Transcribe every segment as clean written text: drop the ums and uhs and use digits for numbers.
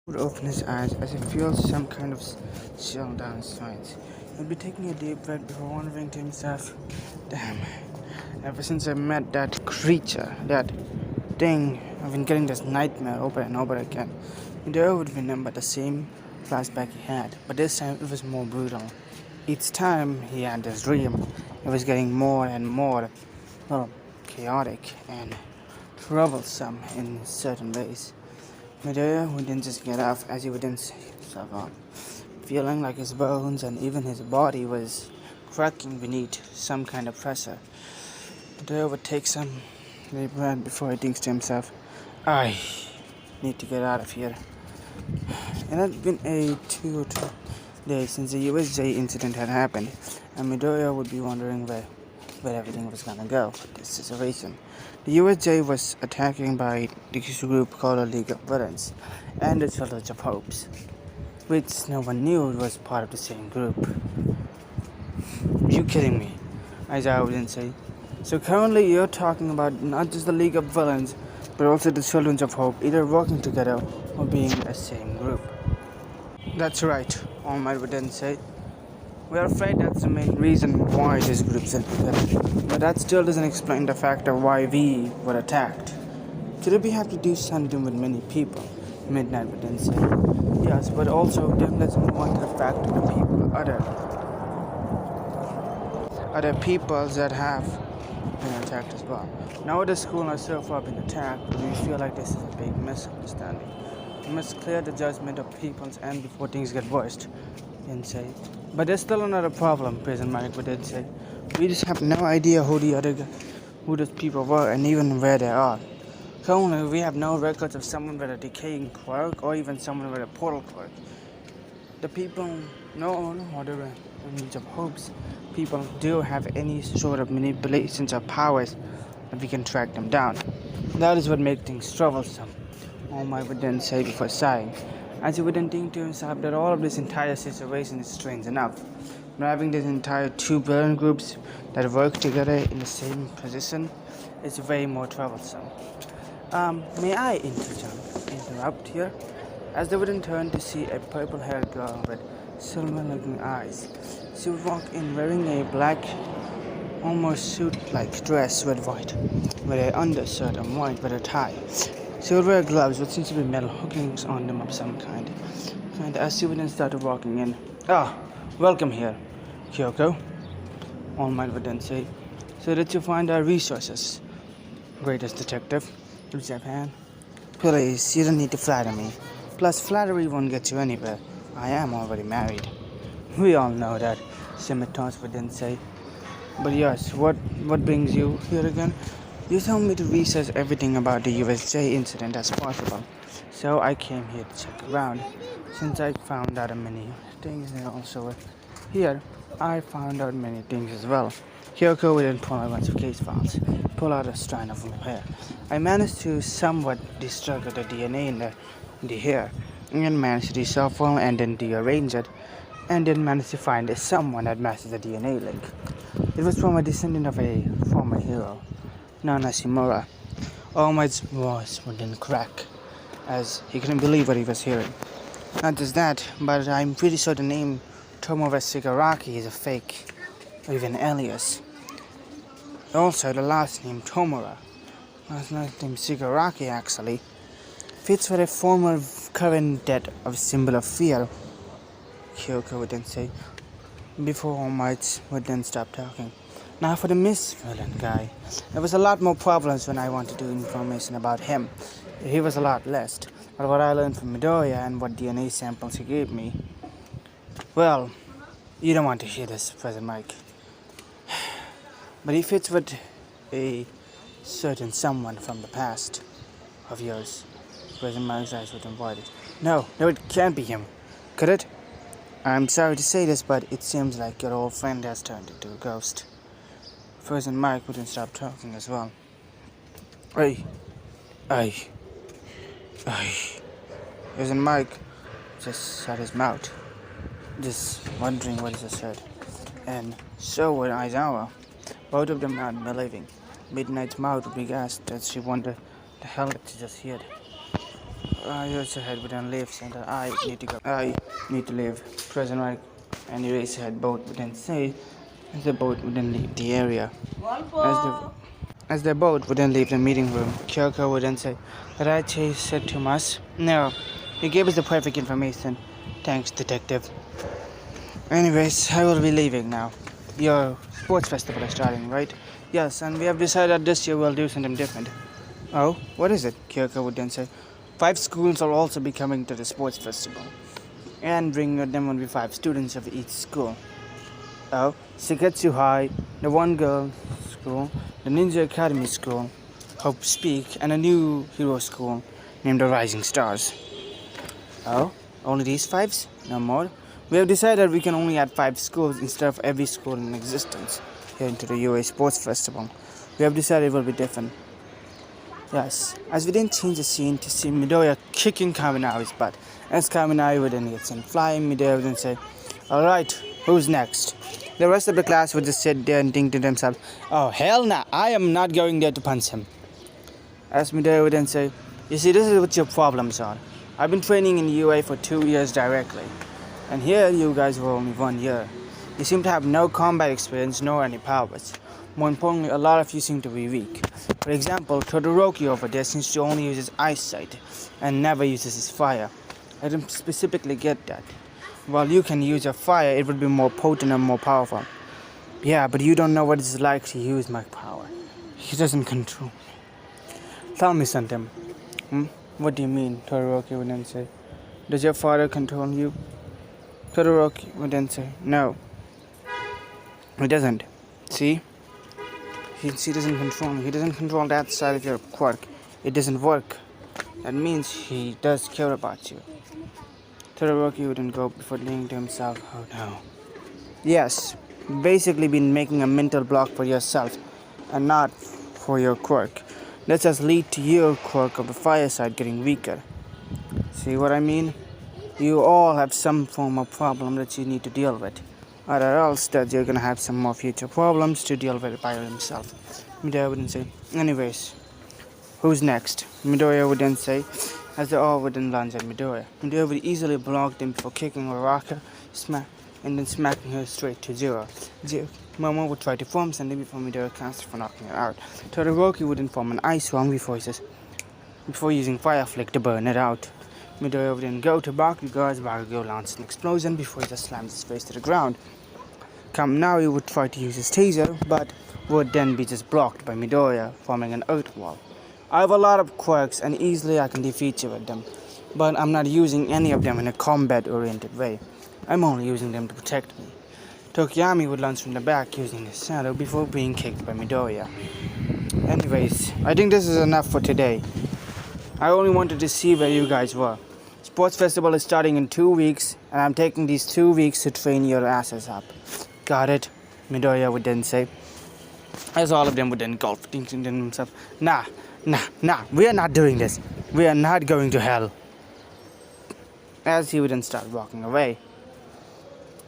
Would open his eyes as he feels some kind of chill down his spine. He'd be taking a deep breath before wondering to himself, damn, ever since I met that creature, that thing, I've been getting this nightmare over and over again. Midori would remember the same flashback he had, but this time it was more brutal. Each time he had this dream, it was getting more and more, well, chaotic and troublesome in certain ways. Medea wouldn't just get up as he wouldn't see himself up, feeling like his bones and even his body was cracking beneath some kind of pressure. Medea would take some deep breath before he thinks to himself, I need to get out of here. It had been a 2 or 3 days since the USJ incident had happened, and Midoriya would be wondering where everything was gonna go with this situation. The USJ was attacking by this group called the League of Villains and its Village of Hopes, which no one knew was part of the same group. You kidding me? Isaiah wouldn't say. So currently you're talking about not just the League of Villains, but also the Children of Hope, either working together or being in the same group. That's right, All Might would then say. We are afraid that's the main reason why these groups are together, but that still doesn't explain the fact of why we were attacked. Could we have to do something with many people? Midnight would then say. Yes, but also then let's move on to the fact of the people, other peoples that have been attacked as well. Now the school and so far been attacked, we feel like this is a big misunderstanding. We must clear the judgment of peoples and before things get worse, then say. But there's still another problem, Prison Mike would then say. We just have no idea who those people were and even where they are. Currently, we have no records of someone with a decaying quirk or even someone with a portal quirk. The people, no other range of hopes. People do have any sort of manipulations or powers that we can track them down. That is what makes things troublesome, All Might would then say before sighing, as he wouldn't think to himself that all of this entire situation is strange enough. But having these entire two villain groups that work together in the same position is way more troublesome. May I interrupt here? As they wouldn't turn to see a purple-haired girl with silver-looking eyes. She would walk in wearing a black, almost suit-like dress with an undershirt and white with a tie. She would wear gloves with seems to be metal hookings on them of some kind. And as she wouldn't started walking in, welcome here, Kyoko, All Might would then say, so that you find our resources. Greatest detective, Japan. Please, you don't need to flatter me. Plus, flattery won't get you anywhere. I am already married. We all know that, Scimitar's would then say. But yes, what brings you here again? You told me to research everything about the USJ incident as possible. So I came here to check around. Since I found out many things and also here, I found out many things as well. Kyoko would then pull out a bunch of case files, pull out a strand of hair. I managed to somewhat destruct the DNA in the hair, and managed to reshuffle and then rearrange it, and then managed to find someone that matches the DNA link. It was from a descendant of a former hero, known as Shimura. All Might's voice would then crack, as he couldn't believe what he was hearing. Not just that, but I'm pretty sure the name Tomura Shigaraki is a fake, or even alias. Also, the last name Tomura, last name Shigaraki actually, fits with a former current debt of symbol of fear, Kyoko would then say, before All Might would then stop talking. Now for the Miss Villain guy, there was a lot more problems when I wanted to do information about him. He was a lot less, but what I learned from Midoriya and what DNA samples he gave me, well, you don't want to hear this, President Mike. But he fits with a certain someone from the past of yours. President Mike's eyes would avoid it. No, it can't be him. Could it? I'm sorry to say this, but it seems like your old friend has turned into a ghost. President Mike wouldn't stop talking as well. President Mike just shut his mouth, just wondering what he just said. And so would Aizawa. Both of them not believing. Midnight's mouth would be gasped as she wondered the hell did she just hear. Use your head within leave center. I need to go. I need to leave. Present right. And erase your head. Both within say. As the boat wouldn't leave the area. As the boat wouldn't leave the meeting room, Kyoko wouldn't say, Rachi said to us, no, you gave us the perfect information. Thanks, detective. Anyways, I will be leaving now. Your sports festival is starting, right? Yes, and we have decided this year we'll do something different. Oh, what is it? Kyoko would then say. 5 schools will also be coming to the sports festival. And bring with them will be 5 students of each school. Oh, Seketsu High, the One Girl School, the Ninja Academy School, Hope Speak, and a new hero school named the Rising Stars. Oh, only these 5s? No more? We have decided we can only add 5 schools instead of every school in existence here into the UA Sports Festival. We have decided it will be different. Yes, as we didn't change the scene to see Midoriya kicking Kaminari's butt. As Kaminari would then get sent flying, Midoriya would then say, alright, who's next? The rest of the class would just sit there and think to themselves, oh hell nah, I am not going there to punch him. As Midoriya would then say, you see, this is what your problems are. I've been training in UA for 2 years directly. And here you guys were only 1 year. You seem to have no combat experience nor any powers. More importantly, a lot of you seem to be weak. For example, Todoroki over there seems to only use his eyesight and never uses his fire. I didn't specifically get that. While you can use your fire, it would be more potent and more powerful. Yeah, but you don't know what it's like to use my power. He doesn't control me. Tell me something. What do you mean? Todoroki would then say. Does your father control you? Todoroki would then say, no. He doesn't. See? He doesn't control me. He doesn't control that side of your quirk. It doesn't work. That means he does care about you. Todoroki wouldn't go before thinking to himself, oh no. Yes, basically been making a mental block for yourself and not for your quirk. That just lead to your quirk of the fire side getting weaker. See what I mean? You all have some form of problem that you need to deal with. Or else that you're gonna have some more future problems to deal with by yourself. Midoriya wouldn't say, anyways, who's next? Midoriya would then say, as they all would then lunge at Midoriya. Midoriya would easily block them before kicking Uraraka, and then smacking her straight to Zero. Momo would try to form something before Midoriya cast for knocking her out. Todoroki would then form an ice swarm before using Fire Flick to burn it out. Midoriya would then go to Bakugo launches an explosion before he just slams his face to the ground. Kaminari would try to use his taser, but would then be just blocked by Midoriya, forming an earth wall. I have a lot of quirks and easily I can defeat you with them, but I'm not using any of them in a combat-oriented way. I'm only using them to protect me. Tokiyami would lunge from the back using his shadow before being kicked by Midoriya. Anyways, I think this is enough for today. I only wanted to see where you guys were. Sports festival is starting in 2 weeks, and I'm taking these 2 weeks to train your asses up. Got it? Midoriya would then say. As all of them would then gulp, thinking to themselves, nah, we are not doing this. We are not going to hell. As he would then start walking away.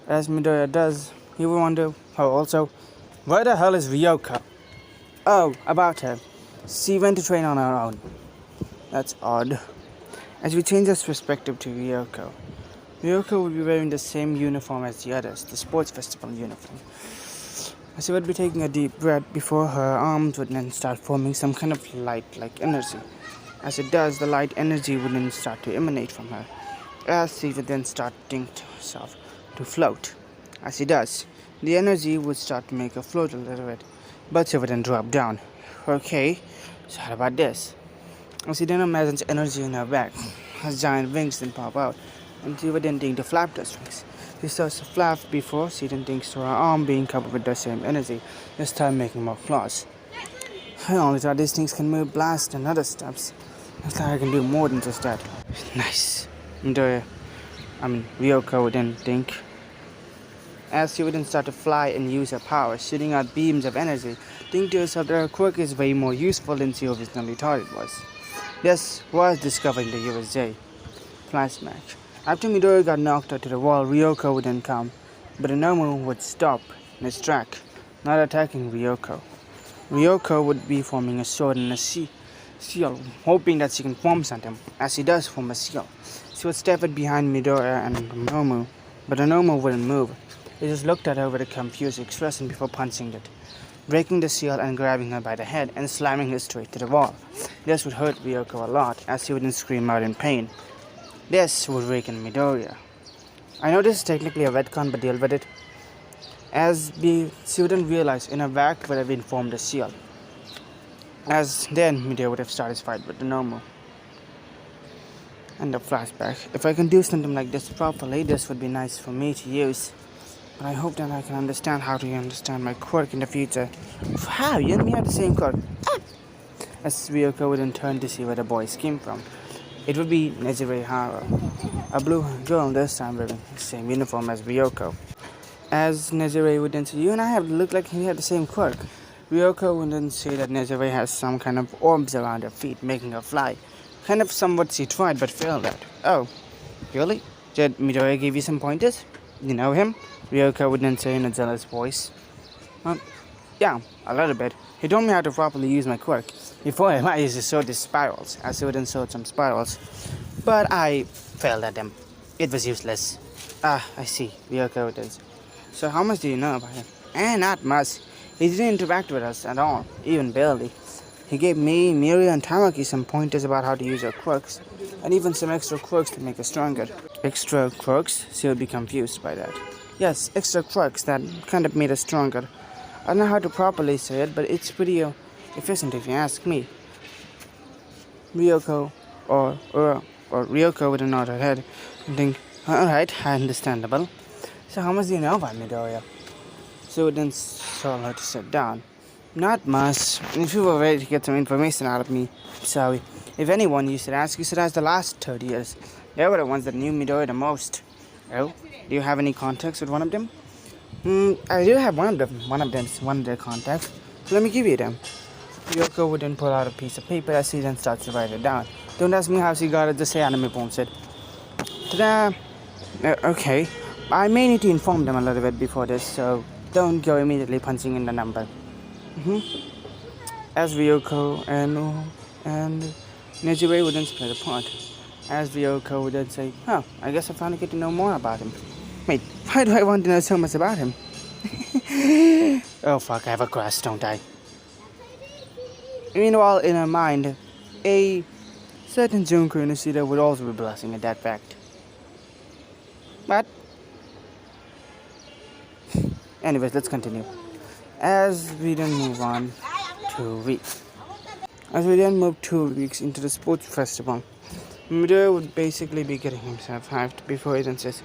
As Midoriya does, he would wonder, where the hell is Ryoko? Oh, about her. She went to train on her own. That's odd. As we change our perspective to Ryoko, Ryoko would be wearing the same uniform as the others, the sports festival uniform. As she would be taking a deep breath before her arms would then start forming some kind of light-like energy. As it does, the light energy would then start to emanate from her. As she would then start to think to herself to float. As she does, the energy would start to make her float a little bit, but she would then drop down. Okay, so how about this? As she then imagines energy in her back, her giant wings then pop out, and she would then think to flap those wings. She starts to flap before she then thinks to her arm being covered with the same energy, this time making more claws. I only thought these things can move, blast, and other stuffs. Looks like I can do more than just that. Nice. Ryoko would then think. As she would then start to fly and use her power, shooting out beams of energy, think to herself that her quirk is way more useful than she originally thought it was. This was discovering the USA. Flashback. After Midoriya got knocked out to the wall, Ryoko would then come, but Inomu would stop in his track, not attacking Ryoko. Ryoko would be forming a sword and a seal, hoping that she can form something, as she does form a seal. She would step it behind Midoriya and Nomu, but the Nomu wouldn't move. He just looked at her with a confused expression before punching it, breaking the seal and grabbing her by the head and slamming her straight to the wall. This would hurt Ryoko a lot, as she wouldn't scream out in pain. This would waken Midoriya. I know this is technically a retcon, but deal with it. As she wouldn't realize in her back would have been formed a seal. As then Midoriya would have started his fight with the Nomu. And the flashback. If I can do something like this properly, this would be nice for me to use. But I hope that I can understand how to understand my quirk in the future. How? You and me have the same quirk. Ah! As Ryoko would in turn to see where the boys came from. It would be Nezure Hara, a blue girl this time wearing the same uniform as Ryoko. As Nezure would then say, you and I have look like we have the same quirk. Ryoko would then say that Nezure has some kind of orbs around her feet, making her fly. Kind of somewhat she tried but failed at. Oh, really? Did Midoriya give you some pointers? You know him? Ryoko would then say in a jealous voice. Yeah, a little bit. He told me how to properly use my quirk. Before him, I used to sort these spirals. I would then sort some spirals. But I failed at them. It was useless. Ah, I see. Ryoko would then say. So how much do you know about him? Not much. He didn't interact with us at all, even barely. He gave me, Miria, and Tamaki some pointers about how to use our quirks, and even some extra quirks to make us stronger. Extra quirks? She'll be confused by that. Yes, extra quirks that kind of made us stronger. I don't know how to properly say it, but it's pretty efficient if you ask me. Ryoko or Ryoko would nod her head and think, alright, understandable. So how much do you know about Midoriya? So would then tell her to sit down. Not much. If you were ready to get some information out of me, sorry. If anyone you should ask the last 30 years. They were the ones that knew Midoriya the most. Oh, do you have any contacts with one of them? I do have one of their contacts. So let me give you them. Ryoko would then pull out a piece of paper as she then starts to write it down. Don't ask me how she got it, just say anime poem said. Ta-da! Okay. I may need to inform them a little bit before this, so don't go immediately punching in the number. As Ryoko and Nejire would then split apart. As Ryoko would then say, I guess I finally get to know more about him. Wait, why do I want to know so much about him? Oh fuck, I have a crush, don't I? Meanwhile, in her mind, a certain Junko Nishida would also be blushing at that fact. But anyways, let's continue. As we then move 2 weeks into the sports festival, Midoriya would basically be getting himself hyped before he then says,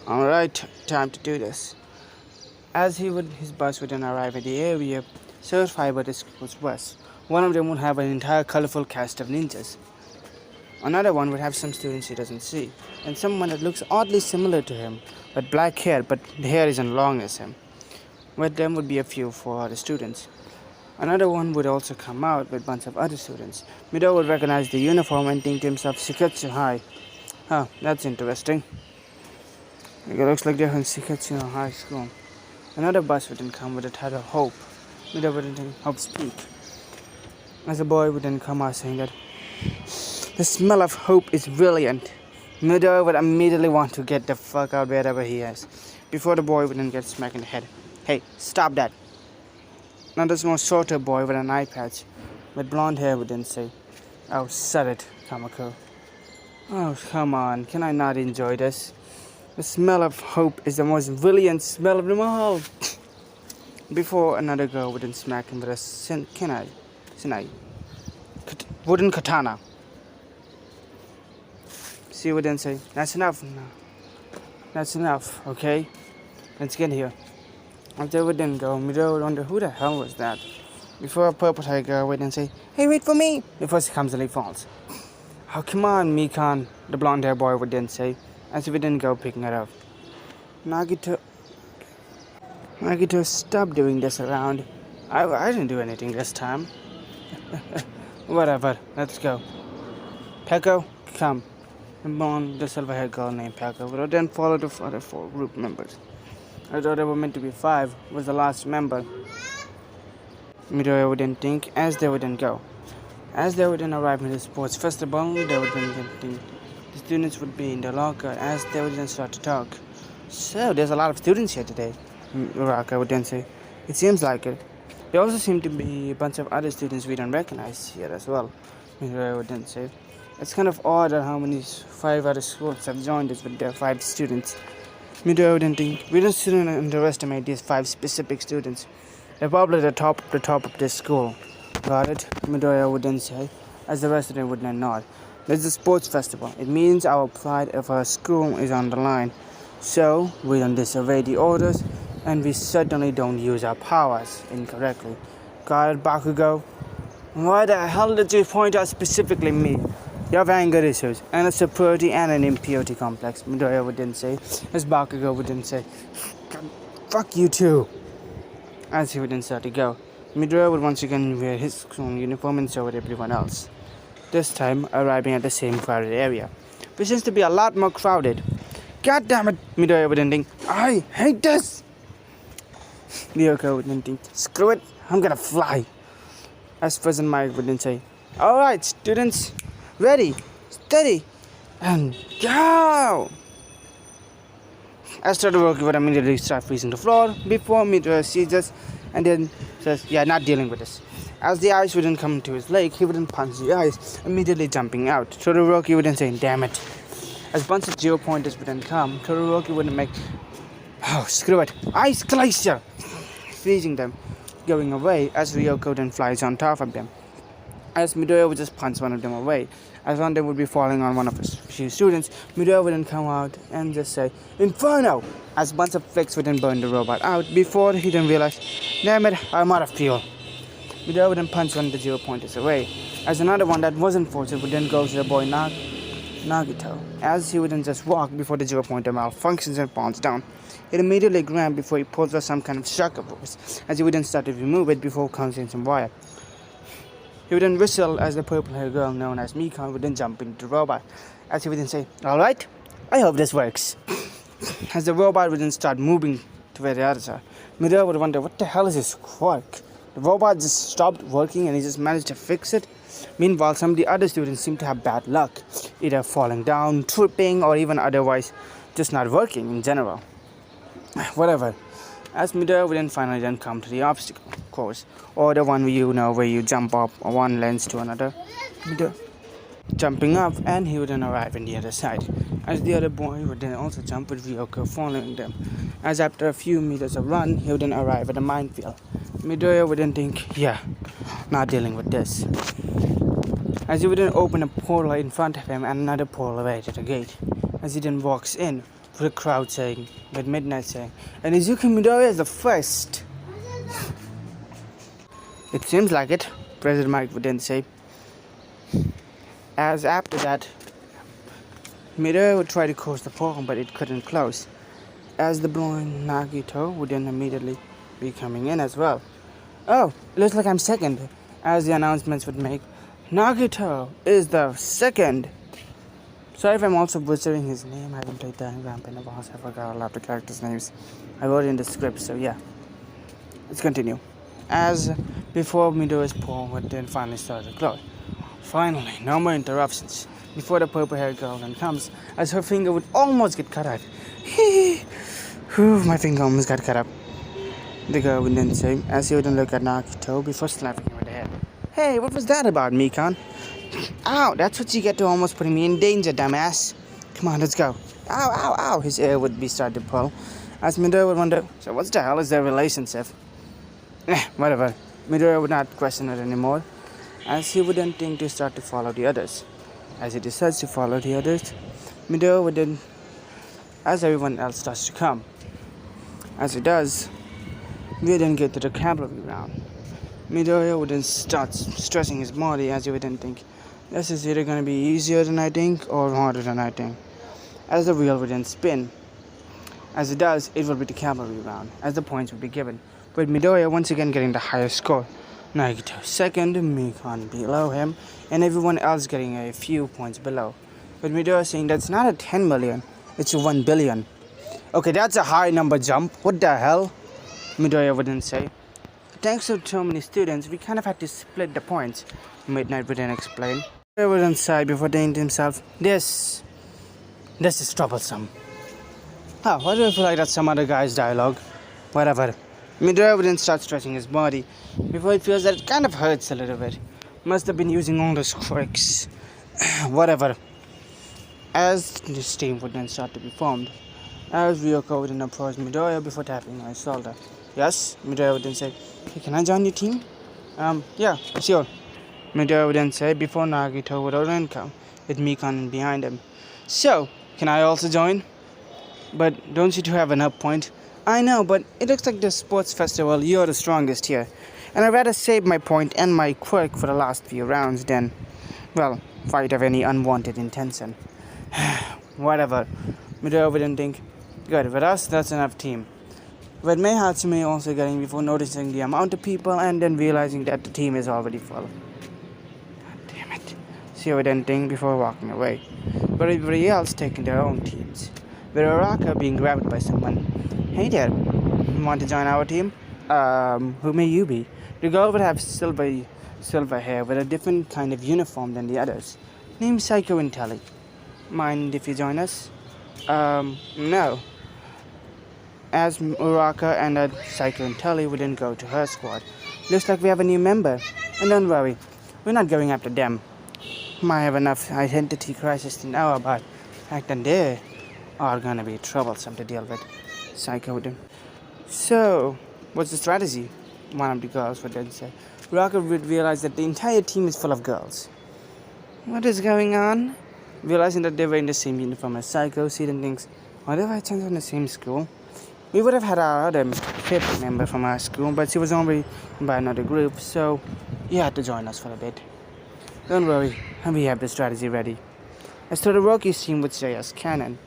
alright, time to do this. As his bus would then arrive at the area certified by the school's bus. One of them would have an entire colorful cast of ninjas. Another one would have some students he doesn't see, and someone that looks oddly similar to him, with black hair, but the hair isn't long as him. With them would be a few for other students. Another one would also come out with a bunch of other students. Midoriya would recognize the uniform and think to himself, Shiketsu High. That's interesting. It looks like they're in Shiketsu High School. Another bus would then come with the title Hope. Midoriya would then think, Hope's Peak. As a boy would then come out saying that, the smell of hope is brilliant. Midoriya would immediately want to get the fuck out wherever he is, before the boy would then get smacked in the head. Hey, stop that. Another more shorter boy with an eye patch, with blonde hair would then say, oh, shut it, Kamukura. Oh, come on, can I not enjoy this? The smell of hope is the most brilliant smell of them all. Before another girl would then smack him with a sinai, wooden katana. She would then say, that's enough. That's enough, okay? Let's get here. After they would then go, Midoriya would wonder who the hell was that. Before a purple haired girl would then say, hey, wait for me, before she clumsily falls. Oh, come on, Mikan, the blonde haired boy would then say, as he would then go picking her up. Nagito, stop doing this around. I didn't do anything this time. Whatever, let's go. Peko, come. The silver haired girl named Peko would then follow the other 4 group members. Although there were meant to be 5, was the last member. Midoriya would then think as they would then go. As they would then arrive in the sports festival, they would then the students would be in the locker as they would then start to talk. So there's a lot of students here today, Raka would then say. It seems like it. There also seem to be a bunch of other students we don't recognize here as well, Midoriya would then say. It's kind of odd how many 5 other schools have joined us with their 5 students. Midoriya would then think, we don't shouldn't underestimate these 5 specific students. They're probably the top of this school. Got it? Midoriya would then say, as the rest of them would then nod. There's a sports festival. It means our pride of our school is on the line. So, we don't disobey the orders, and we certainly don't use our powers incorrectly. Got it, Bakugo? Why the hell did you point out specifically me? You have anger issues, and a superiority and an impurity complex, Midoriya would then say, as Bakugo would then say, fuck you too. As he would then start to go, Midoriya would once again wear his own uniform and so would everyone else. This time arriving at the same crowded area, which seems to be a lot more crowded. God damn it, Midoriya would then think, I hate this! Ryoko would then think, screw it, I'm gonna fly. As President Mike would then say, alright students, ready, steady, and go! As Todoroki would immediately start freezing the floor before Midoriya sees us and then says, yeah, not dealing with this. As the ice wouldn't come to his leg, he wouldn't punch the ice, immediately jumping out. Todoroki wouldn't say, damn it. As a bunch of 0 pointers would then come, Todoroki wouldn't make, oh, screw it, ice glacier, freezing them, going away as Ryoko then flies on top of them. As Midoriya would just punch one of them away. As one of them would be falling on one of his few students, Midoriya would then come out and just say, Inferno! As a bunch of flicks would then burn the robot out before he then realized, damn it, I'm out of fuel. Midoriya would then punch one of the 0 pointers away. As another one that wasn't forced would then go to the boy Nagito. As he would then just walk before the 0 pointer malfunctions and falls down. It immediately grabbed before he pulls out some kind of shocker force, as he would then start to remove it before counting some wire. He would then whistle as the purple-haired girl known as Mikan would then jump into the robot, as he would then say, alright, I hope this works. As the robot would then start moving to where the others are, Midoriya would wonder, what the hell is this quirk? The robot just stopped working and he just managed to fix it. Meanwhile, some of the other students seem to have bad luck, either falling down, tripping, or even otherwise just not working in general. Whatever. As Midoriya would then finally then come to the obstacle course, or the one where you jump up one lens to another, jumping up, and he would then arrive on the other side. As the other boy would then also jump with Ryoko following them. As after a few meters of run, he would then arrive at a minefield. Midoriya would then think, yeah, not dealing with this. As he would then open a portal in front of him and another portal right at the gate. As he then walks in, with the crowd saying, with Midnight saying, and Izuru Kamukura is the first. It seems like it, President Mike would then say. As after that, Midoriya would try to close the portal, but it couldn't close. As the boy Nagito would then immediately be coming in as well. Oh, it looks like I'm second. As the announcements would make, Nagito is the second. Sorry if I'm also butchering his name. I haven't played that Ramp in a while, so I forgot a lot of the characters' names. I wrote it in the script, so yeah. Let's continue. As before Midoriya's portal would then finally start to close. Finally, no more interruptions. Before the purple-haired girl then comes, as her finger would almost get cut off. Whew, my finger almost got cut up. The girl would then say, as he would then look at Nagito before slapping him with the head. Hey, what was that about, Mikan? Ow, that's what you get to almost putting me in danger, dumbass. Come on, let's go. Ow, ow, ow. His ear would be starting to pull. As Midoriya would wonder, so what the hell is their relationship? Whatever. Midoriya would not question it anymore, as he would then think to start to follow the others. As he decides to follow the others, Midoriya would then, as everyone else starts to come. As he does, we then get to the cavalry round. Midoriya would then start stressing his body, as he would then think, this is either going to be easier than I think or harder than I think. As the wheel would then spin. As it does, it will be the cavalry round, as the points would be given, with Midoriya once again getting the highest score. Nagito second, Mikan below him, and everyone else getting a few points below. With Midoriya saying that's not a 10 million, it's a 1 billion. Okay, that's a high number jump. What the hell? Midoriya would then say. thanks to so many students, we kind of had to split the points. Midnight would then explain. He would then sigh before thinking to himself, this is troublesome. Why do I feel like that's some other guy's dialogue? Whatever. Midori would then start stretching his body before he feels that it kind of hurts a little bit. Must have been using all those quirks. Whatever. As this team would then start to be formed, as Ryoko would then approach Midoriya before tapping on his shoulder. Yes, Midoriya would then say, hey, can I join your team? Yeah, sure. Midoriya would then say before Nagito would then come, with Mikan behind him. So, can I also join? But don't you two have an up point? I know, but it looks like the sports festival, you're the strongest here. And I'd rather save my point and my quirk for the last few rounds than, well, fight of any unwanted intention. Whatever. Midoriya wouldn't think, good, with us, that's enough team. With Mei Hatsume also getting before noticing the amount of people and then realizing that the team is already full. God damn it. She wouldn't think before walking away. But everybody else taking their own teams. With Uraka being grabbed by someone. Hey there, want to join our team? Who may you be? The girl would have silver hair with a different kind of uniform than the others. Named Psycho Intelli. Mind if you join us? No. As Uraka and Psycho Intelli wouldn't go to her squad. Looks like we have a new member. And don't worry, we're not going after them. Might have enough identity crisis to know about. The fact that they are gonna be troublesome to deal with. Psycho would. So, what's the strategy? One of the girls would then say. Uraka would realize that the entire team is full of girls. What is going on? Realizing that they were in the same uniform as Psycho, she then thinks, what if I chance on the same school? We would have had our other fifth member from our school, but she was only by another group, so he had to join us for a bit. Don't worry, we have the strategy ready. As to the Rockies team would say as canon,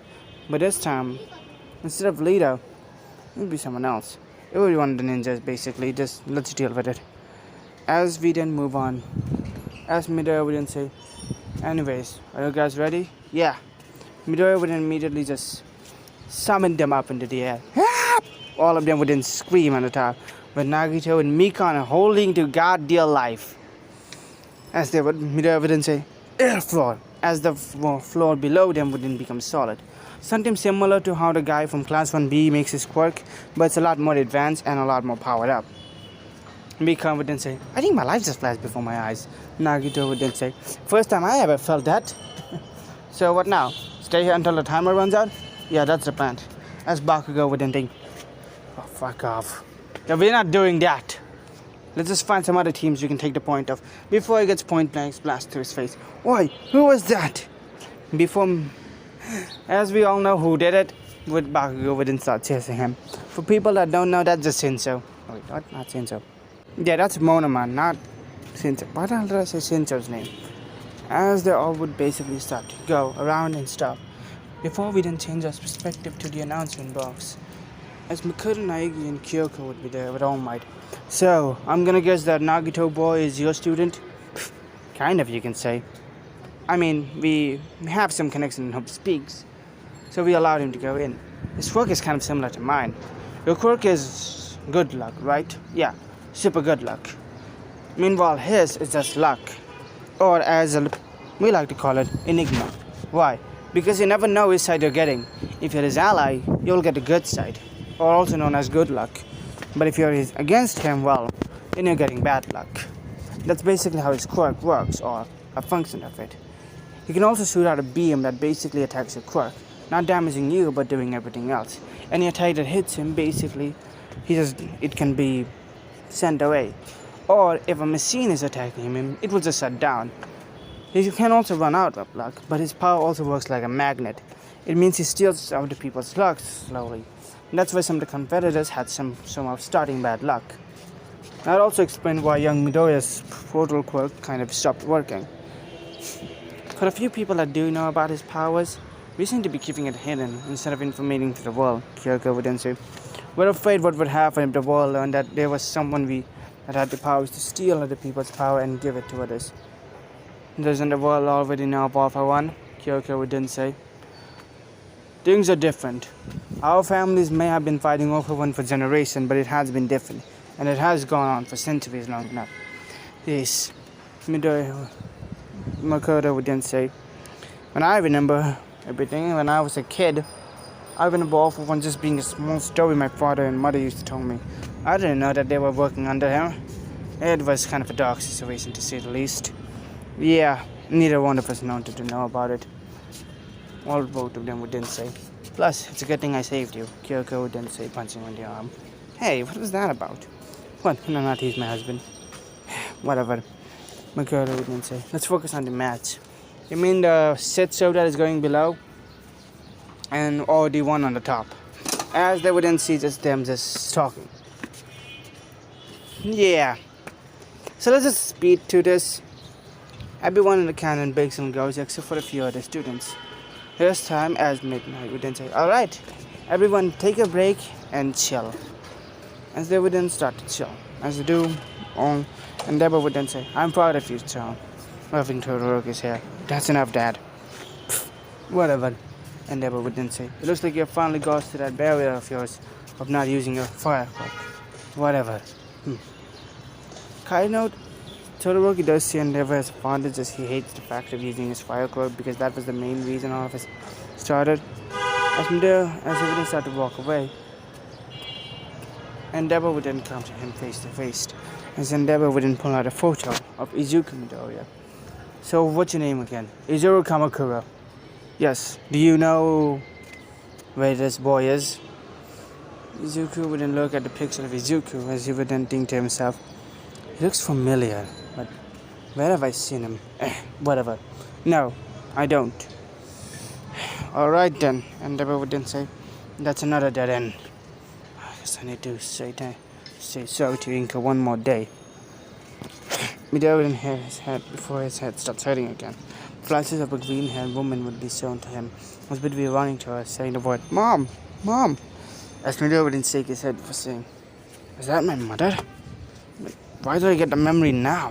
but this time, instead of leader, it would be someone else. It would be one of the ninjas, basically, just let's deal with it. As we then move on, as Midoriya would then say, anyways, are you guys ready? Yeah. Midoriya would then immediately just summon them up into the air. All of them would then scream on the top, with Nagito and Mikan holding to guard their life. As they would, Midoriya would then say, air floor, as the floor below them would then become solid. Something similar to how the guy from Class 1B makes his quirk, but it's a lot more advanced and a lot more powered up. Mikan would then say, I think my life just flashed before my eyes. Nagito would then say, first time I ever felt that. So what now? Stay here until the timer runs out? Yeah, that's the plan. As Bakugo would then think, oh, fuck off. Yeah, we're not doing that. Let's just find some other teams we can take the point of before he gets point blank blast to his face. Why? Who was that? Before, as we all know who did it, would Bakugo would then start chasing him. For people that don't know, that's just Shinso. Oh, wait, what? Not Shinso. Yeah, that's Monoman, not Shinso. Why the hell did I say Shinso's name? As they all would basically start to go around and stop. Before we then change our perspective to the announcement box, as Mikuru, Naegi, and Kyoko would be there with All Might. So, I'm gonna guess that Nagito boy is your student? Kind of, you can say. I mean, we have some connection in Hope Speaks, so we allowed him to go in. His quirk is kind of similar to mine. Your quirk is good luck, right? Yeah, super good luck. Meanwhile, his is just luck. Or as we like to call it, enigma. Why? Because you never know which side you're getting. If you're his ally, you'll get the good side, or also known as good luck. But if you're against him, well, then you're getting bad luck. That's basically how his quirk works, or a function of it. He can also shoot out a beam that basically attacks your quirk, not damaging you, but doing everything else. Any attack that hits him, basically, it can be sent away. Or if a machine is attacking him, it will just shut down. He can also run out of luck, but his power also works like a magnet. It means he steals other people's luck slowly. And that's why some of the competitors had some of starting bad luck. That also explains why young Midoriya's portal quirk kind of stopped working. For a few people that do know about his powers, we seem to be keeping it hidden instead of informating to the world, Kyoko would then say. We're afraid what would happen if the world learned that there was someone that had the powers to steal other people's power and give it to others. Doesn't the world already know of All for One? Kyoko would then say. Things are different. Our families may have been fighting All for One for generations, but it has been different. and it has gone on for centuries long enough. Yes, Midoriya Makura would then say, when I remember everything, when I was a kid, I remember all for one just being a small story my father and mother used to tell me. I didn't know that they were working under him. It was kind of a dark situation to say the least. Yeah, neither one of us wanted to know about it. All both of them would then say. Plus, it's a good thing I saved you, Kyoko would then say, punching on the arm. Hey, what was that about? What? No, not he's my husband. Whatever. Makura would then say, let's focus on the match. You mean the set show that is going below? Or the one on the top? As they would then see just them just talking. Yeah. So let's just speed to this. Everyone in the cannon bakes and goes except for a few other students. Here's time as midnight would then say, alright, everyone take a break and chill. As they would then start to chill. As they do, and Deborah would then say, I'm proud of you, child. Laughing Todoroki's hair. That's enough, Dad. Pfft, whatever. And Deborah would then say, it looks like you finally got to that barrier of yours of not using your fire cloak. Whatever. Kind note, Todoroki does see Endeavor as a father, just he hates the fact of using his fire cloak because that was the main reason all of this started. As everything started to walk away, Endeavor would then come to him face to face. As Endeavor would then pull out a photo of Izuku Midoriya. So what's your name again? Izuru Kamukura. Yes. Do you know where this boy is? Izuku would then look at the picture of Izuku as he would then think to himself, he looks familiar, but where have I seen him? Whatever. No, I don't. Alright then, Endeavor would then say, that's another dead end. I guess I need to say sorry to Inka one more day. Midoriya would then hit his head before his head starts hurting again. Flashes of a green-haired woman would be shown to him, as would be running to her, saying the word, Mom! Mom! As Midoriya would then shake his head before saying, is that my mother? Why do I get the memory now?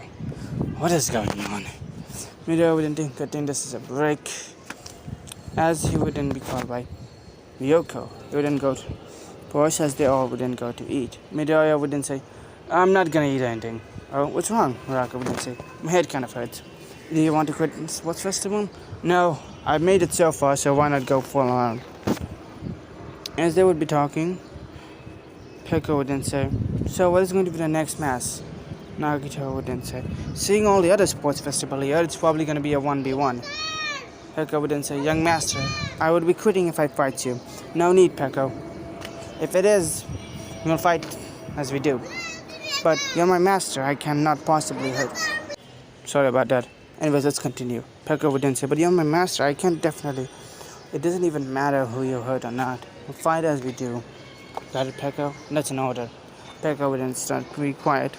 What is going on? Midoriya would then think this is a break, as he would then be called by Ryoko. He would then go to Porsche as they all would then go to eat. Midoriya would then say, I'm not gonna eat anything. Oh, what's wrong? Muraka would then say, my head kind of hurts. Do you want to quit the sports festival? No, I've made it so far, so why not go full on? As they would be talking, Peko would then say, so what is going to be the next match? Nagito would then say, seeing all the other sports festival here, it's probably going to be a 1v1. Peko would then say, young master, I would be quitting if I fight you. No need, Peko. If it is, we'll fight as we do. But you're my master, I cannot possibly hurt. Sorry about that. Anyways, let's continue. Peko would then say, but you're my master, I can't definitely. It doesn't even matter who you hurt or not. We'll fight as we do. Got it, Peko? That's an order. Peko would then start to be quiet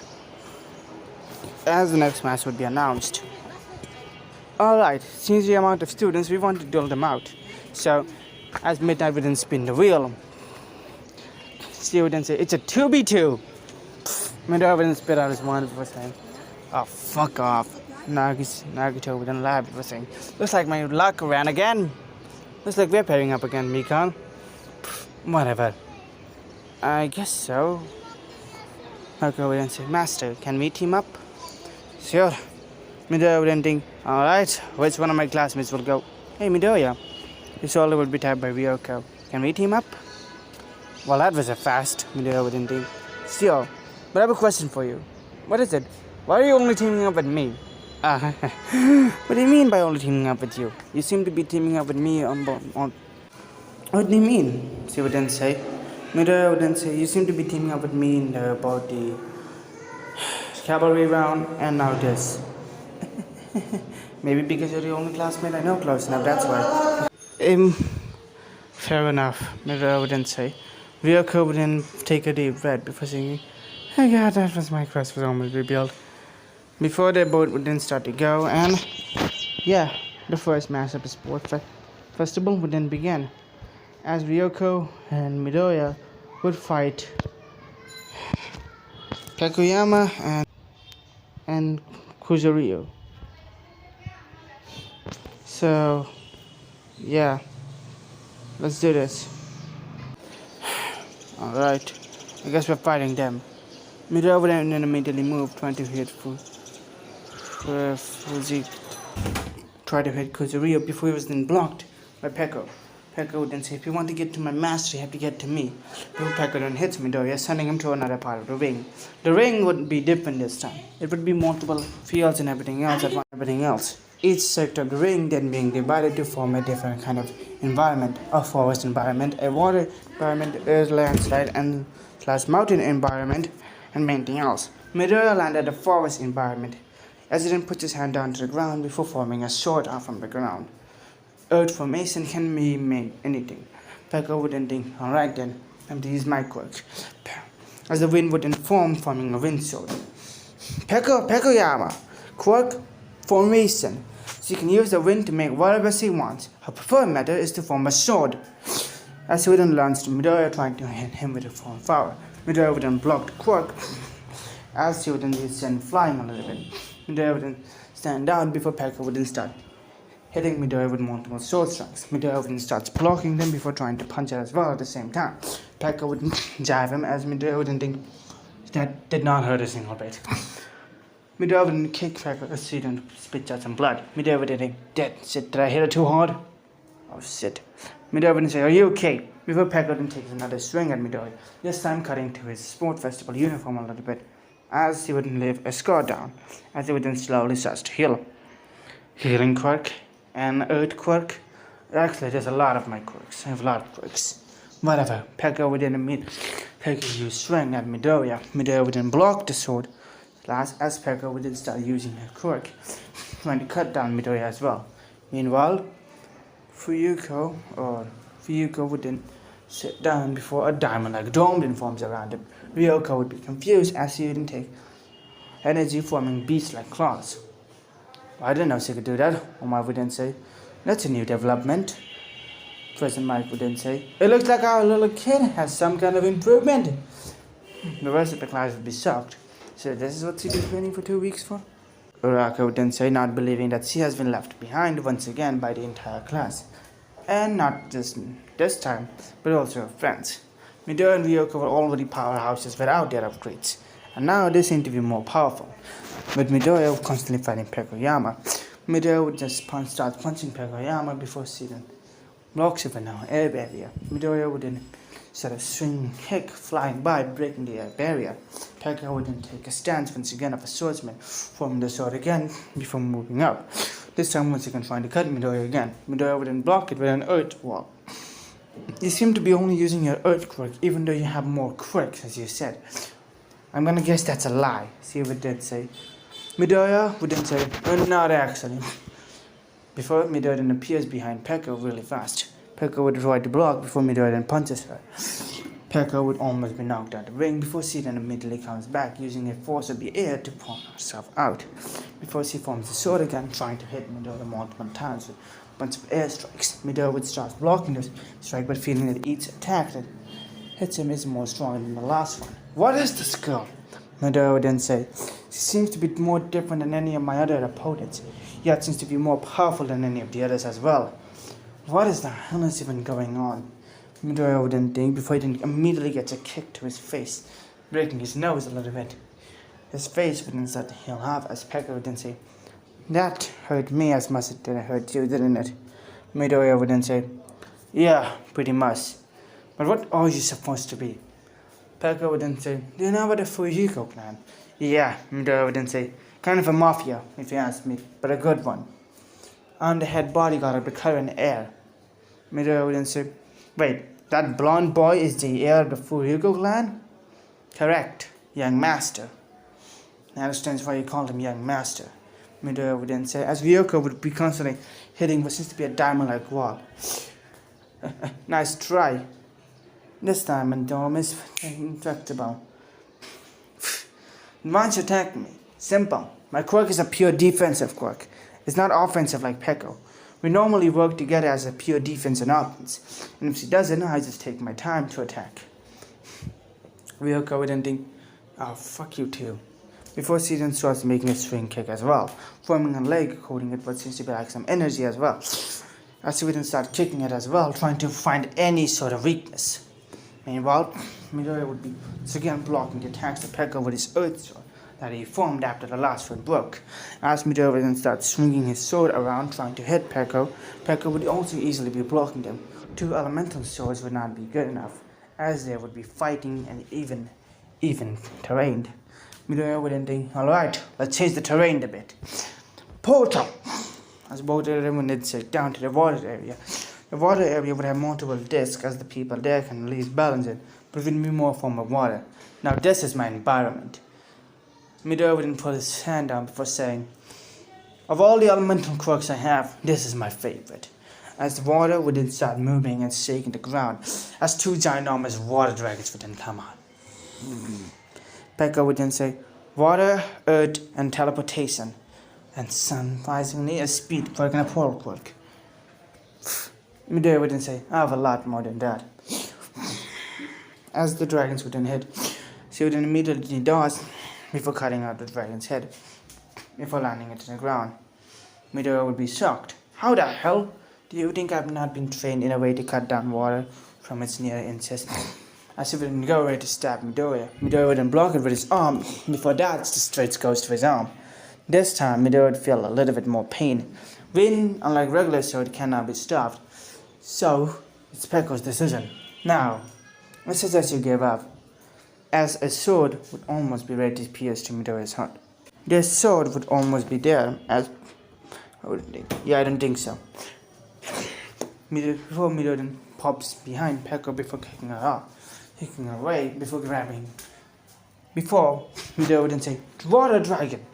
as the next match would be announced. Alright, since the amount of students, we want to duel them out. So, as Midnight would then spin the wheel, she would then say, it's a 2v2. Midnight would then spit out his wand before saying, oh, fuck off. Nagito would then laugh before saying, looks like my luck ran again. Looks like we're pairing up again, Mikon. Whatever. I guess so. Peko would then say, master, can we team up? Sure. Midoriya would then think, alright, which one of my classmates will go? Hey, Midoriya. His shoulder would be tapped by Ryoko. Can we team up? Well, that was a fast, Midoriya would then think. Sure, but I have a question for you. What is it? Why are you only teaming up with me? What do you mean by only teaming up with you? You seem to be teaming up with me on... What do you mean? She would then say. Midoriya would then say, you seem to be teaming up with me in about the cavalry round and now this. Maybe because you're the only classmate I know close enough, that's why. Fair enough, Midoriya would then say. Ryoko would then take a deep breath before saying, oh god, that was my quest was almost rebuilt. Before their boat would then start to go, and yeah, the first match of the sports festival would then begin, as Ryoko and Midoriya would fight Kakuyama and Kuzuryu. So, yeah, let's do this. Alright, I guess we're fighting them. Midori would then immediately move, trying to hit Fuji. Tried to hit Kuzurio before he was then blocked by Peko. Peko would then say, if you want to get to my master, you have to get to me. Before Peko then hits Midoriya, sending him to another part of the ring. The ring would be different this time. It would be multiple fields and everything else. Each sector of the ring then being divided to form a different kind of environment. A forest environment, a water environment, a landslide and / mountain environment, and many things else. Midoriya landed the forest environment. Ezreal puts his hand down to the ground before forming a sword out from the ground. Earth formation can mean anything. Peko would then think, alright then, I'm to use my quirk. As the wind would then form, forming a wind sword. Peko Yama, quirk formation. She can use the wind to make whatever she wants. Her preferred method is to form a sword. As he would then launch to Midoriya, trying to hit him with a form of power. Midoriya would then block the quirk, as he would then descend flying on the wind. Midoriya would then stand down before Peko would then start hitting Midoriya with multiple sword strikes. Midoriya would then starts blocking them before trying to punch her as well at the same time. Peko would jab him as Midoriya would then think that did not hurt a single bit. Midoriya would then kick Peko's seat and spit out some blood. Midoriya would then think, dead, shit, did I hit her too hard? Oh shit. Midoriya would then say, are you okay? Before Peko then takes another swing at Midoriya, this time cutting to his sport festival uniform a little bit, as he would leave a scar down, as he would then slowly start to heal. Healing quirk and earth quirk. Actually, there's a lot of my quirks. I have a lot of quirks. Whatever. Peko would then Peko used swing at Midoriya. Midoriya would then block the sword. As Peko would then start using her quirk, trying to cut down Midoriya as well. Meanwhile, Fuyuko would then sit down before a diamond-like dome then forms around him. Ryoko would be confused as he wouldn't take energy forming beast-like claws. I didn't know she could do that, Omar would then say. That's a new development. President Mike would then say, it looks like our little kid has some kind of improvement. The rest of the class would be shocked. So this is what she's been training for 2 weeks for? Uraka would then say, not believing that she has been left behind once again by the entire class. And not just this time, but also her friends. Midoriya and Ryoko were already powerhouses without their upgrades, and now they seem to be more powerful. With Midoriya constantly fighting Pekoyama, Midoriya would just start punching Pekoyama before she then blocks it with an air barrier. Midoriya would then start a swing kick flying by, breaking the air barrier. Peko would then take a stance once again of a swordsman, forming the sword again before moving up. This time once again trying to cut Midoriya again. Midoriya would then block it with an earth wall. You seem to be only using your earth quirk, even though you have more quirks, as you said. I'm gonna guess that's a lie, she would then say. Midoriya would then say, not actually. Before Midoriya then appears behind Peko really fast. Peko would try to block before Midoriya then punches her. Peko would almost be knocked out of the ring before she then immediately comes back, using a force of the air to pull herself out. Before she forms the sword again, trying to hit Midoriya multiple times with a bunch of air strikes. Midoriya would start blocking this strike, but feeling that each attack that hits him is more strong than the last one. What is this girl? Midoriya would then say, she seems to be more different than any of my other opponents, yet seems to be more powerful than any of the others as well. What is the hell is even going on? Midoriya would then think before he then immediately gets a kick to his face, breaking his nose a little bit. His face would then start to heal up as Peko would then say, that hurt me as much as it hurt you, didn't it? Midoriya would then say, yeah, pretty much. But what are you supposed to be? Peko would then say, do you know about the Fujiko clan? Yeah, Midoriya would then say, kind of a mafia, if you ask me, but a good one. I'm the head bodyguard of the current heir. Midoriya would then say, wait, that blonde boy is the heir of the Fujiko clan? Correct, young master. I understand why you called him young master. Midoriya would then say, as Ryoko would be constantly hitting what seems to be a diamond-like wall. Nice try. This time, Dome is intractable. Why don't you attack me? Simple. My quirk is a pure defensive quirk. It's not offensive like Peko. We normally work together as a pure defense and offense. And if she doesn't, I just take my time to attack. Ryoko would then think, oh, fuck you too. Before she then starts making a swing kick as well, forming a leg, holding it what seems to be like some energy as well. As she would then start kicking it as well, trying to find any sort of weakness. Meanwhile, Midoriya would be once again blocking the attacks of Pekka with his earth sword that he formed after the last one broke. As Midoriya then starts swinging his sword around trying to hit Pekka, Pekka would also easily be blocking them. Two elemental swords would not be good enough, as they would be fighting an even terrain. Midoriya would then think, alright, let's change the terrain a bit. Portal! As both everyone did say, down to the water area. The water area would have multiple discs as the people there can release balance in, but it would be more form of water. Now this is my environment. Midoriya would put his hand down before saying, of all the elemental quirks I have, this is my favorite. As the water would then start moving and shaking the ground, as two ginormous water dragons would then come out. Pekka would then say, water, earth, and teleportation, and surprisingly a speed quirk and a portal quirk. Midoriya would then say, I have a lot more than that. As the dragons would then hit, she would then immediately dodge before cutting out the dragon's head, before landing it on the ground. Midoriya would be shocked. How the hell do you think I've not been trained in a way to cut down water from its near inches? As he would then go ready to stab Midoriya. Midoriya would then block it with his arm. Before that, the straight goes to his arm. This time, Midoriya would feel a little bit more pain. Wind, unlike regular sword, cannot be stopped. So, it's Pekka's decision. Now, I suggest you give up, as a sword would almost be ready to pierce to Midoriya's heart. This sword would almost be there, as... I don't think so. Before Midoriya pops behind Pekka before kicking her away, before grabbing. Before Midoriya would then say, water dragon!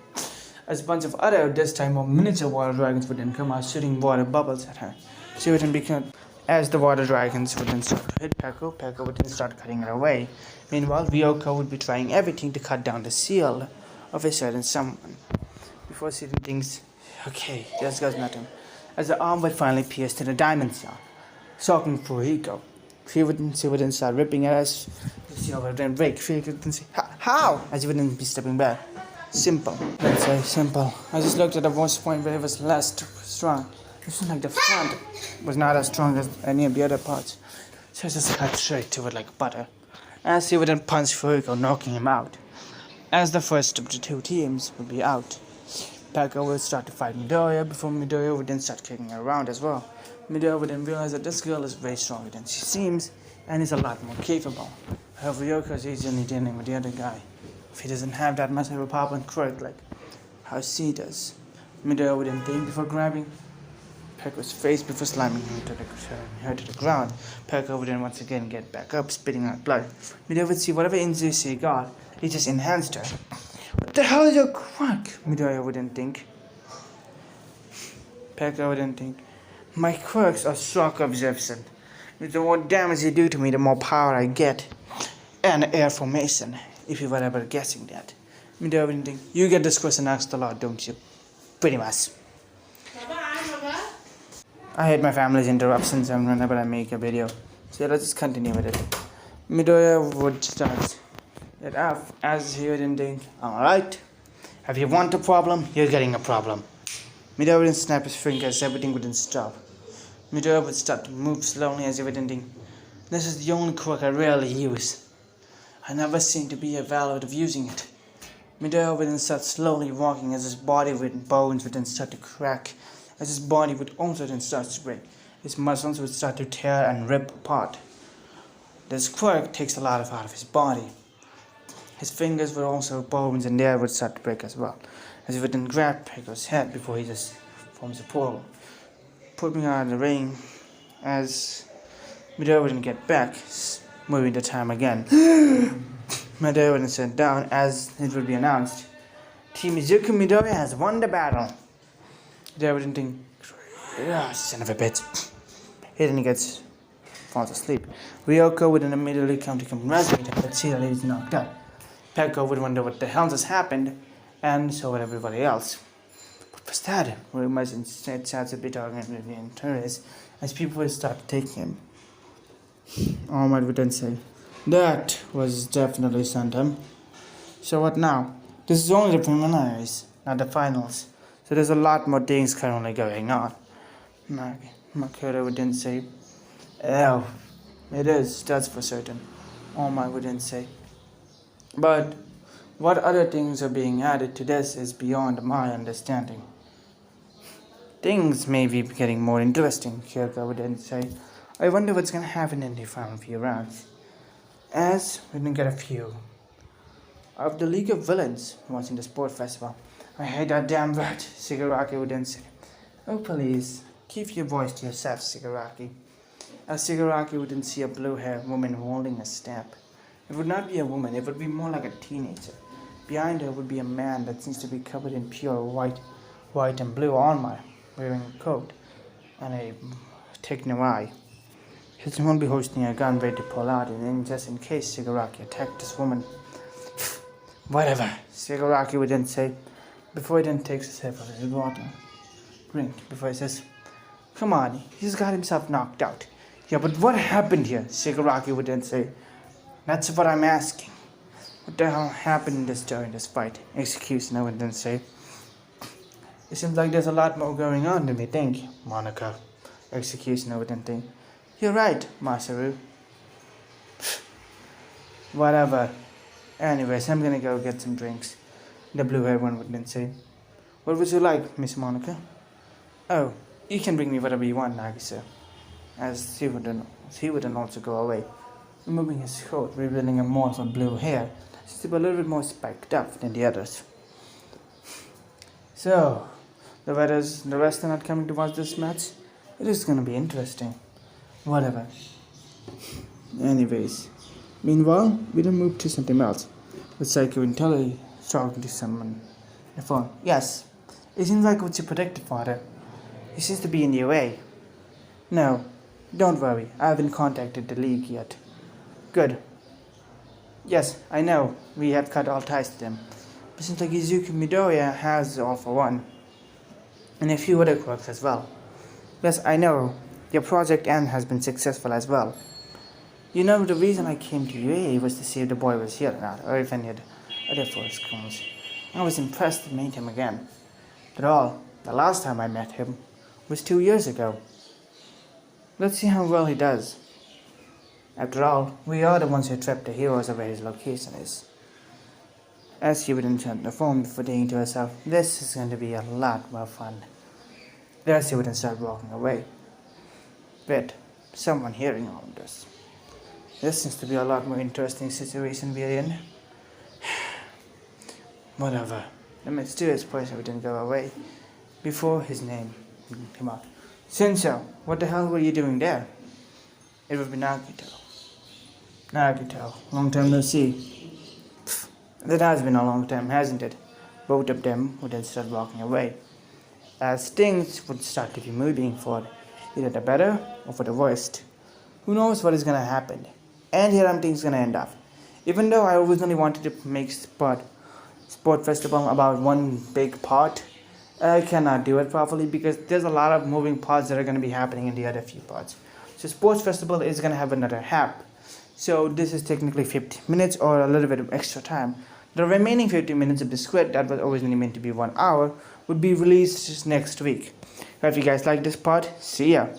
As a bunch of other, this time more miniature water dragons would then come out shooting water bubbles at her. She would then become... As the water dragons would then start to hit Pekka, Pekka would then start cutting her away. Meanwhile, Ryoko would be trying everything to cut down the seal of a certain someone. Before she thinks, okay, this goes nothing. As the arm would finally pierce to the diamond seal, shocking for Ryoko. She would then start ripping at us. The seal would then break. She would then say, how? As she would then be stepping back. Simple. Let's say simple. I just looked at the voice point where it was less strong. It seemed like the front was not as strong as any of the other parts. So I just cut straight to it like butter. As he would then punch Ryoko, knocking him out. As the first of the two teams would be out, Pekka would start to fight Midoriya before Midoriya would then start kicking her around as well. Midoriya would then realize that this girl is way stronger than she seems and is a lot more capable. However, Ryoko is easily dealing with the other guy. If he doesn't have that much of a pop and quirk like how she does. Midoriya would then think before grabbing Pekka's face before slamming her to the ground. Pekka would then once again get back up, spitting out blood. Midoriya would see whatever injury she got, it just enhanced her. What the hell is your quirk? Midoriya would then think. Pekka would then think, my quirks are shock absorption. The more damage you do to me, the more power I get. And air formation, if you were ever guessing that. Midoriya would then think, you get this question asked a lot, don't you? Pretty much. I hate my family's interruptions whenever I make a video. So let's just continue with it. Midoriya would start it off as he would think, alright, if you want a problem, you're getting a problem. Midoriya would snap his fingers, everything wouldn't stop. Midoriya would start to move slowly as he would think, this is the only quirk I rarely use. I never seem to be evaluated of using it. Midoriya would then start slowly walking as his body with bones would then start to crack. As his body would also then start to break. His muscles would start to tear and rip apart. This quirk takes a lot out of his body. His fingers were also bones and there would start to break as well. As he would then grab Pekka's head before he just forms a portal. Put me out of the ring as Midoriya wouldn't get back, moving the time again. Midoriya wouldn't sit down as it would be announced. Team Izuru Kamukura has won the battle. They wouldn't think, son of a bitch. He then falls asleep. Ryoko would then immediately come to congratulate him, but see that he's knocked out. Pekka would wonder what the hell just happened, and so would everybody else. What was that? Rumors instead starts a bit arguing in terrorists, as people would start to take him. All Might would then say, that was definitely Santam. So what now? This is only the preliminaries, not the finals. So there's a lot more things currently going on. Makura would then say, oh, it is, that's for certain. I wouldn't say. But what other things are being added to this is beyond my understanding. Things may be getting more interesting, Kirka would then say. I wonder what's gonna happen in the final few rounds. As we didn't get a few of the League of Villains watching the sport festival. I hate that damn word, Shigaraki would then say. Oh please, keep your voice to yourself, Shigaraki. As Shigaraki would then see a blue-haired woman holding a stamp. It would not be a woman, it would be more like a teenager. Behind her would be a man that seems to be covered in pure white and blue armor, wearing a coat and a techno eye. He won't be holding a gun ready to pull out, and then just in case Shigaraki attacked this woman. Whatever, Shigaraki would then say, before he then takes a sip of his water. Drink, before he says, come on, he's got himself knocked out. Yeah, but what happened here? Shigaraki would then say. That's what I'm asking. What the hell happened during this fight? Executioner would then say. It seems like there's a lot more going on than we think, Monica. Executioner would then think. You're right, Masaru. Whatever. Anyways, I'm gonna go get some drinks. The blue-haired one would then say. What would you like, Miss Monica? Oh, you can bring me whatever you want, Nagisa. As he would then also go away, removing his coat, revealing a more of blue hair, just a little bit more spiked up than the others. So, the rest are not coming to watch this match? It is gonna be interesting. Whatever. Anyways, meanwhile, we then move to something else. With Psycho and Telly talking to someone on the phone. Yes, it seems like what you predicted, Father. He seems to be in your way. No, don't worry, I haven't contacted the League yet. Good. Yes, I know, we have cut all ties to them. But seems like Izuru Midoriya has All for One. And a few other quirks as well. Yes, I know, your Project N has been successful as well. You know, the reason I came to UA was to see if the boy was here or not, or if any other force comes. I was impressed to meet him again. After all, the last time I met him was 2 years ago. Let's see how well he does. After all, we are the ones who trapped the heroes of where his location is. As she would turn the phone before thinking to herself, this is going to be a lot more fun. There she would start walking away. With someone hearing all of this. This seems to be a lot more interesting situation we're in. Whatever. The mysterious person would then go away before his name came out. Sensei, what the hell were you doing there? It would be Nagito. Nagito, long time no see. That has been a long time, hasn't it? Both of them would then start walking away. As things would start to be moving for either the better or for the worst. Who knows what is gonna happen? And here things gonna end up. Even though I originally wanted to make sport festival about one big part, I cannot do it properly because there's a lot of moving parts that are going to be happening in the other few parts. So sports festival is going to have another half. So this is technically 50 minutes or a little bit of extra time. The remaining 50 minutes of the script that was originally meant to be 1 hour would be released next week. If you guys like this part, see ya. Bye.